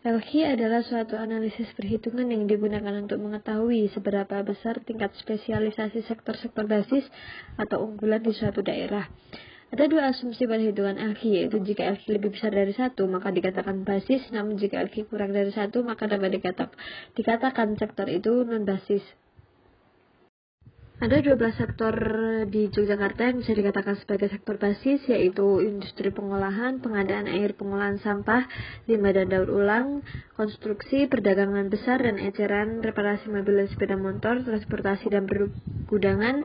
LQ adalah suatu analisis perhitungan yang digunakan untuk mengetahui seberapa besar tingkat spesialisasi sektor-sektor basis atau unggulan di suatu daerah. Ada dua asumsi pada hitungan LQ, yaitu jika LQ lebih besar dari 1, maka dikatakan basis, namun jika LQ kurang dari 1, maka dapat dikatakan sektor itu non-basis. Ada 12 sektor di Yogyakarta yang bisa dikatakan sebagai sektor basis, yaitu industri pengolahan, pengadaan air, pengolahan sampah, limbah dan daur ulang, konstruksi, perdagangan besar dan eceran, reparasi mobil dan sepeda motor, transportasi dan pergudangan,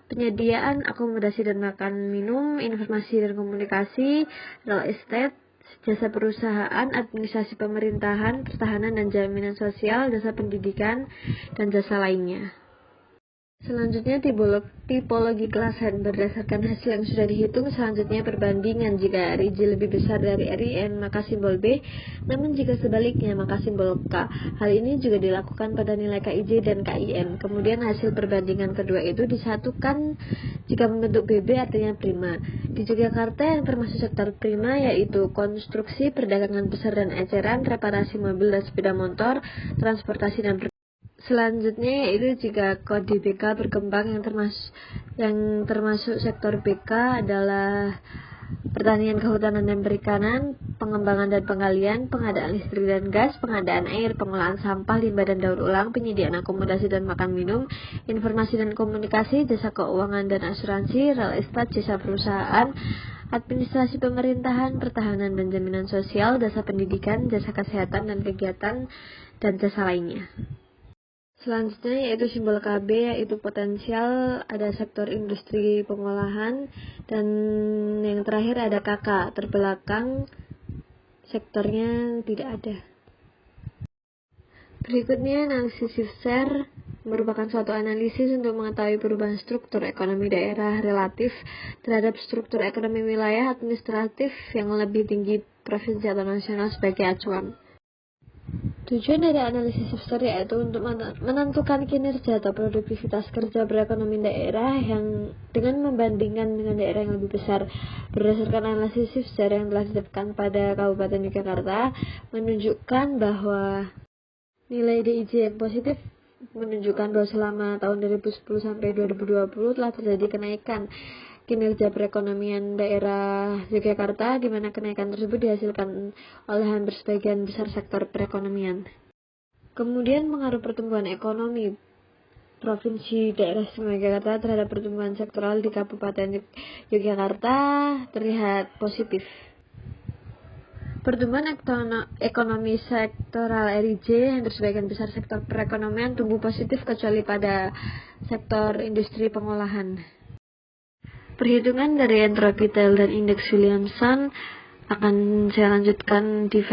penyediaan, akomodasi dan makan minum, informasi dan komunikasi, real estate, jasa perusahaan, administrasi pemerintahan, pertahanan dan jaminan sosial, jasa pendidikan, dan jasa lainnya. Selanjutnya, tipologi kelasan berdasarkan hasil yang sudah dihitung. Selanjutnya, perbandingan. Jika RIJ lebih besar dari RIN, maka simbol B, namun jika sebaliknya, maka simbol K. Hal ini juga dilakukan pada nilai KIJ dan KIN. Kemudian hasil perbandingan kedua itu disatukan jika membentuk BB, artinya prima. Di Yogyakarta yang termasuk sektor prima yaitu konstruksi, perdagangan besar dan eceran, reparasi mobil dan sepeda motor, transportasi dan selanjutnya yaitu jika kode BK berkembang, yang termasuk sektor BK adalah pertanian, kehutanan dan perikanan, pengembangan dan penggalian, pengadaan listrik dan gas, pengadaan air, pengolahan sampah, limbah dan daur ulang, penyediaan akomodasi dan makan minum, informasi dan komunikasi, jasa keuangan dan asuransi, real estate, jasa perusahaan, administrasi pemerintahan, pertahanan dan jaminan sosial, jasa pendidikan, jasa kesehatan dan kegiatan, dan jasa lainnya. Selanjutnya yaitu simbol KB, yaitu potensial, ada sektor industri pengolahan, dan yang terakhir ada KK, terbelakang sektornya tidak ada. Berikutnya, analisis Shifter merupakan suatu analisis untuk mengetahui perubahan struktur ekonomi daerah relatif terhadap struktur ekonomi wilayah administratif yang lebih tinggi provinsi atau nasional sebagai acuan. Tujuan dari analisis Shifter yaitu untuk menentukan kinerja atau produktivitas kerja perekonomian daerah yang dengan membandingkan dengan daerah yang lebih besar. Berdasarkan analisis Shifter yang telah ditetapkan pada Kabupaten Yogyakarta, menunjukkan bahwa nilai DIJ yang positif menunjukkan bahwa selama tahun 2010 sampai 2020 telah terjadi kenaikan kinerja perekonomian daerah Yogyakarta, di mana kenaikan tersebut dihasilkan oleh hampir sebagian besar sektor perekonomian. Kemudian pengaruh pertumbuhan ekonomi Provinsi Daerah Istimewa Yogyakarta terhadap pertumbuhan sektoral di Kabupaten Yogyakarta terlihat positif. Pertumbuhan ekonomi sektoral RIJ yang sebagian besar sektor perekonomian tumbuh positif kecuali pada sektor industri pengolahan. Perhitungan dari entropy Tail dan indeks Williamson akan saya lanjutkan di